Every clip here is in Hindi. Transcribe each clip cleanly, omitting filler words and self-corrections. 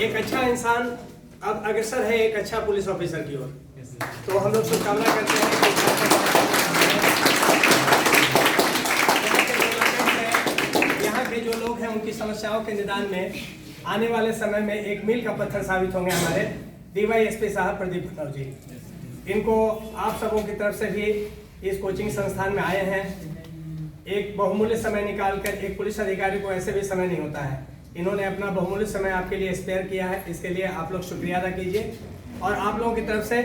एक अच्छा इंसान अब अग्रसर है एक अच्छा पुलिस ऑफिसर की ओर। तो हम लोग शुभकामना करते हैं कि यहाँ के जो लोग हैं उनकी समस्याओं के निदान में आने वाले समय में एक मील का पत्थर साबित होंगे हमारे DYSP साहब प्रदीप भट्टराव जी। इनको आप सबों की तरफ से भी इस कोचिंग संस्थान में आए हैं। एक बहुमूल्य समय निकालकर, एक पुलिस अधिकारी को ऐसे भी समय नहीं होता है, इन्होंने अपना बहुमूल्य समय आपके लिए स्पेयर किया है। इसके लिए आप लोग शुक्रिया अदा कीजिए। और आप लोगों की तरफ से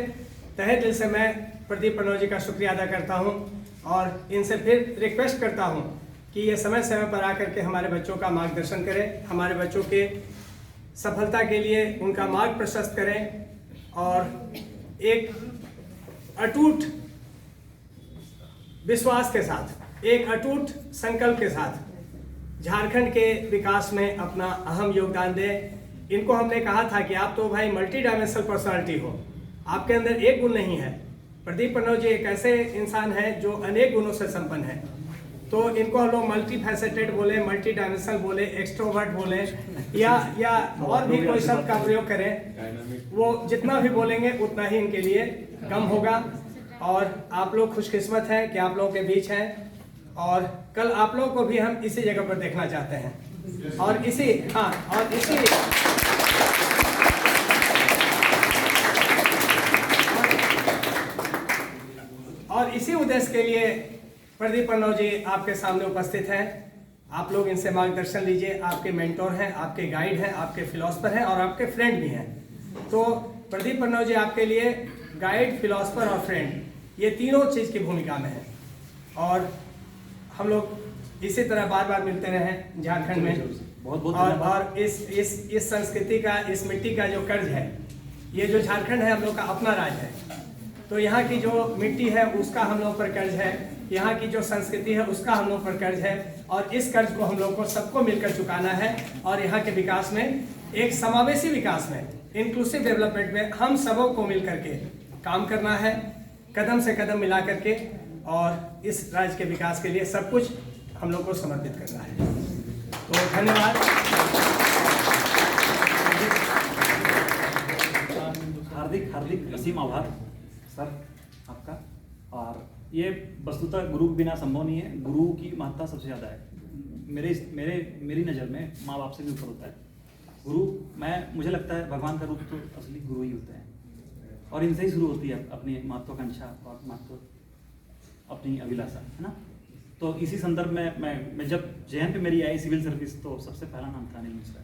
तहे दिल से मैं प्रदीप भट्टराव जी का शुक्रिया अदा करता हूं और इनसे फिर रिक्वेस्ट करता हूं कि ये समय समय पर आकर के हमारे बच्चों का मार्गदर्शन करें, हमारे बच्चों के सफलता के लिए उनका मार्ग प्रशस्त करें और एक अटूट विश्वास के साथ, एक अटूट संकल्प के साथ झारखंड के विकास में अपना अहम योगदान दें। इनको हमने कहा था कि आप तो भाई मल्टी डायमेंशनल पर्सनालिटी हो, आपके अंदर एक गुण नहीं है। प्रदीप भट्टराव जी एक ऐसे इंसान हैं जो अनेक गुणों से संपन्न है। तो इनको हम लोग मल्टी फैसेटेड बोले, मल्टी डायमेंशनल बोले, एक्सट्रोवर्ट बोले या और भी कोई शब्द का प्रयोग करें, वो जितना भी बोलेंगे उतना ही इनके लिए कम होगा। और आप लोग खुशकिस्मत हैं कि आप लोगों के बीच हैं और कल आप लोगों को भी हम इसी जगह पर देखना चाहते हैं और इसी उद्देश्य के लिए प्रदीप भट्टराव जी आपके सामने उपस्थित हैं। आप लोग इनसे मार्गदर्शन लीजिए। आपके मेंटोर हैं, आपके गाइड हैं, आपके फिलोसफर हैं और आपके फ्रेंड भी हैं। तो प्रदीप भट्टराव जी आपके लिए गाइड, फिलोसफर और फ्रेंड, ये तीनों चीज़ की भूमिका में है। और हम लोग इसी तरह बार बार मिलते रहे झारखंड में। और इस संस्कृति का, इस मिट्टी का जो कर्ज है, ये जो झारखंड है हम लोग का अपना राज्य है, तो यहाँ की जो मिट्टी है उसका हम लोग पर कर्ज है, यहाँ की जो संस्कृति है उसका हम लोग पर कर्ज है और इस कर्ज को हम लोग को सबको मिलकर चुकाना है। और यहाँ के विकास में, एक समावेशी विकास में, इंक्लूसिव डेवलपमेंट में हम सबों को मिल करके काम करना है, कदम से कदम मिला करके, और इस राज्य के विकास के लिए सब कुछ हम लोग को समर्पित करना है। तो धन्यवाद। हार्दिक असीम आभार सर आपका। और ये वस्तुतः गुरु के बिना संभव नहीं है। गुरु की महत्ता सबसे ज़्यादा है मेरी नज़र में। माँ बाप से भी ऊपर होता है गुरु। मुझे लगता है भगवान का रूप तो असली गुरु ही होते हैं और इनसे ही शुरू होती है अपनी महत्वाकांक्षा और अपनी अभिलाषा, है ना। तो इसी संदर्भ में मैं जब जयन पे मेरी आई सिविल सर्विस, तो सबसे पहला नाम था अनिल मिश्रा।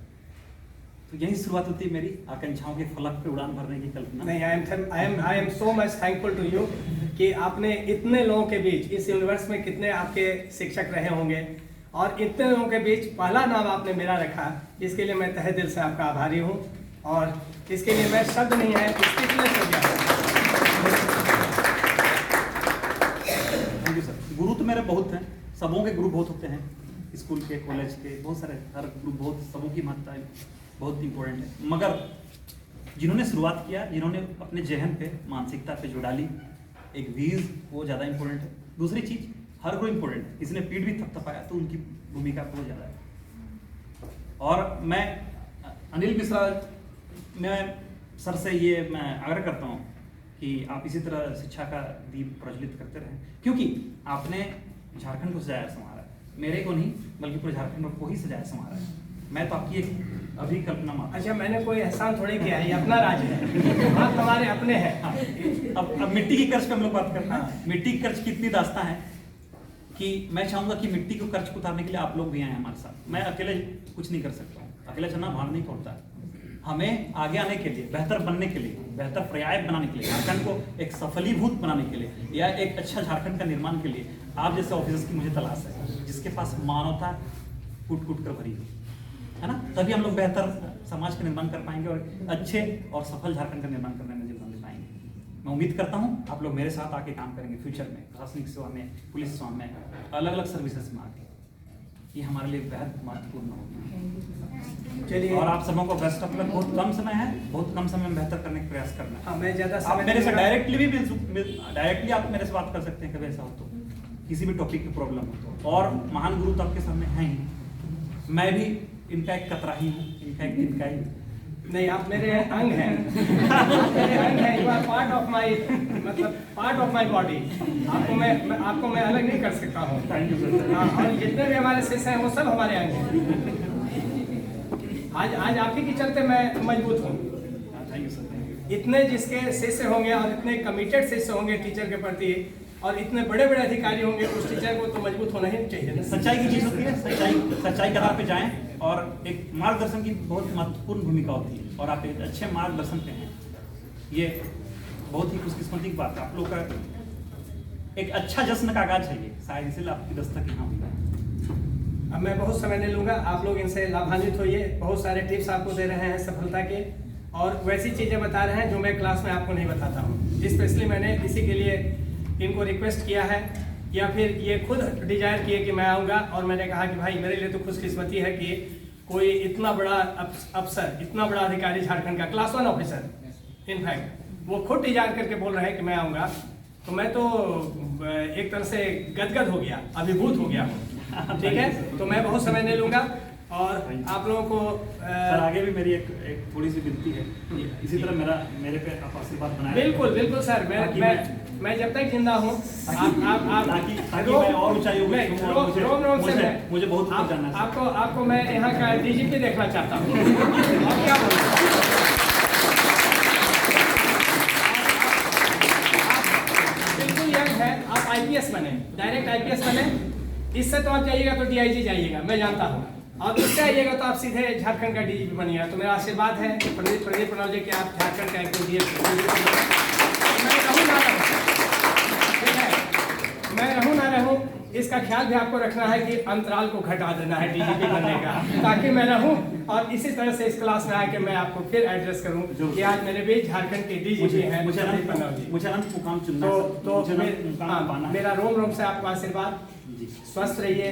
तो यही शुरुआत होती है मेरी आकांक्षाओं के फलक पे उड़ान भरने की कल्पना। नहीं, I am so much thankful to you कि आपने इतने लोगों के बीच, इस यूनिवर्स में कितने आपके शिक्षक रहे होंगे और इतने लोगों के बीच पहला नाम आपने मेरा रखा। इसके लिए मैं तहे दिल से आपका आभारी हूँ और इसके लिए मैं शब्द नहीं है, स्पीचलेस हो गया। Thank you sir. गुरु तो मेरे बहुत हैं, सबों के गुरु बहुत होते हैं, स्कूल के, कॉलेज के, बहुत सारे, हर गुरु बहुत, सबों की महत्ता बहुत इंपॉर्टेंट है। मगर जिन्होंने शुरुआत किया, जिन्होंने अपने जहन पे, मानसिकता पे जो डाली एक वीज, वो ज़्यादा इंपॉर्टेंट है। दूसरी चीज़, हर कोई इंपॉर्टेंट है। किसी ने पीठ भी थपथपाया तो उनकी भूमिका बहुत ज़्यादा है। और मैं अनिल मिश्रा, मैं सर से ये मैं आग्रह करता हूँ कि आप इसी तरह शिक्षा का दीप प्रज्वलित करते रहें, क्योंकि आपने झारखंड को सजाया संवारा है। मेरे को नहीं बल्कि पूरे झारखंड को ही सजाया संवारा है। मैं तो आपकी एक अभिकल्पना मात्र। अच्छा, मैंने कोई एहसान थोड़ी किया है, ये अपना राज्य है, आप हमारे अपने हैं। हाँ। अब मिट्टी की कर्ज पे हम लोग बात करते हैं। मिट्टी की कर्ज की इतनी दास्तां है कि मैं चाहूँगा कि मिट्टी को कर्ज को उतारने के लिए आप लोग भी आए हमारे साथ। मैं अकेले कुछ नहीं कर सकता हूँ, अकेले चलना भार नहीं पड़ता है। हमें आगे आने के लिए, बेहतर बनने के लिए, बेहतर पर्याय बनाने के लिए, झारखंड को एक सफलीभूत बनाने के लिए या एक अच्छा झारखंड का निर्माण के लिए आप जैसे ऑफिसर्स की मुझे तलाश है, जिसके पास मानवता कूट कूट कर भरी है ना। तभी हम लोग बेहतर समाज का निर्माण कर पाएंगे और अच्छे और सफल झारखंड का निर्माण करने में योगदान दे पाएंगे। मैं उम्मीद करता हूँ आप लोग मेरे साथ आके काम करेंगे फ्यूचर में, प्रशासनिक सेवा में, पुलिस सेवा में, अलग अलग सर्विसेज में आके। ये हमारे लिए बेहद महत्वपूर्ण होगा। चलिए, और आप सबों को बेस्ट ऑफ लक। बहुत कम समय है, बहुत कम समय में बेहतर करने का प्रयास करना है। हाँ, मैं ज़्यादा आप मेरे से डायरेक्टली आप मेरे से बात कर सकते हैं कभी ऐसा हो तो, किसी भी टॉपिक की प्रॉब्लम हो तो। और महान गुरु तो आपके सामने हैं ही, मैं भी इनका एक कतरा ही हूँ, इनका एक नहीं, आप मेरे अंग हैं। आप मेरे अंग हैं, you are part of my, मतलब पार्ट ऑफ माई बॉडी। आपको मैं अलग नहीं कर सकता हूँ। Thank you sir. हाँ, और जितने भी हमारे शिष्य हैं वो सब हमारे अंग हैं। आज आप ही के चलते मैं मजबूत हूँ। Thank you sir. इतने जिसके शिष्य होंगे और इतने कमिटेड शिष्य होंगे टीचर के प्रति, और इतने बड़े बड़े अधिकारी होंगे, उस टीचर को तो मजबूत होना ही चाहिए ना। सच्चाई की चीज होती है, सच्चाई के आधार पे जाएं, और एक मार्गदर्शन की बहुत महत्वपूर्ण भूमिका होती है, और आप एक अच्छे मार्गदर्शन पे हैं। ये बहुत ही खुशकिस्मती की बात है। आप लोग का एक अच्छा जश्न का आगाज है ये, शायद इसलिए आपकी दस्तक यहाँ हुई है। अब मैं बहुत समय नहीं लूंगा, आप लोग इनसे लाभान्वित होइए। बहुत सारे टिप्स आपको दे रहे हैं सफलता के, और वैसी चीज़ें बता रहे हैं जो मैं क्लास में आपको नहीं बताता हूँ। स्पेशली मैंने इसी के लिए इनको रिक्वेस्ट किया है, या फिर ये खुद डिजायर किए कि मैं आऊँगा, और मैंने कहा कि भाई मेरे लिए तो खुशकिस्मती है कि कोई इतना बड़ा अफसर, इतना बड़ा अधिकारी झारखंड का, क्लास 1 ऑफिसर इनफैक्ट, वो खुद डिजायर करके बोल रहे हैं कि मैं आऊँगा, तो मैं तो एक तरह से गदगद हो गया, अभिभूत हो गया हूँ। ठीक है, तो मैं बहुत समय नहीं लूँगा, और आप लोगों को सर आगे भी मेरी एक थोड़ी सी विनती है, इसी तरह मेरे पे आप आशीर्वाद बनाएं। बिल्कुल बिल्कुल सर, मैं जब तक जिंदा हूँ, आप ताकि मैं और ऊंचाइयों में मुझे बहुत ऊपर जाना है। आपको मैं यहाँ का डीजीपी देखना चाहता हूँ। और क्या बोलूं? बिल्कुल यंग है, आप आईपीएस बने, डायरेक्ट आईपीएस बने। इससे तो आप जाइएगा तो डीआईजी जाइएगा, मैं जानता हूँ। और इससे आइएगा तो आप सीधे झारखंड का डीजीपी बनिएगा। तो मेरा आशीर्वाद है प्रदीप प्रणव जी कि आप झारखंड का एक मैं रहूँ ना रहूँ, ठीक है, मैं रहूँ ना रहूँ, इसका ख्याल भी आपको रखना है कि अंतराल को घटा देना है डीजीपी बनने का, ताकि मैं रहूँ, और इसी तरह से इस क्लास में आके मैं आपको फिर एड्रेस करूँ कि आज मेरे बीच झारखंड के डीजीपी हैं प्रदीप प्रणव जी। मुझे अनंत मुकाम चुनना है, तो मेरा रोम रोम से आपको आशीर्वाद। स्वस्थ रहिए,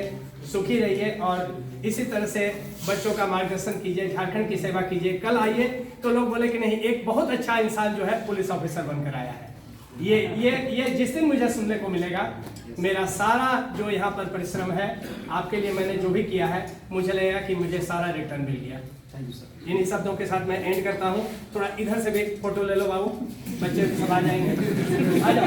सुखी रहिए, और इसी तरह से बच्चों का मार्गदर्शन कीजिए, झारखंड की सेवा कीजिए। कल आइए तो लोग बोले कि नहीं, एक बहुत अच्छा इंसान जो है पुलिस ऑफिसर बनकर आया है। ये जिस दिन मुझे सुनने को मिलेगा, मेरा सारा जो यहाँ पर परिश्रम है आपके लिए मैंने जो भी किया है, मुझे लगेगा कि मुझे सारा रिटर्न मिल गया। इन्हीं शब्दों के साथ मैं एंड करता हूँ। थोड़ा इधर से भी फोटो ले लो बाबू, बच्चे सब आ जाएंगे। आ जाओ।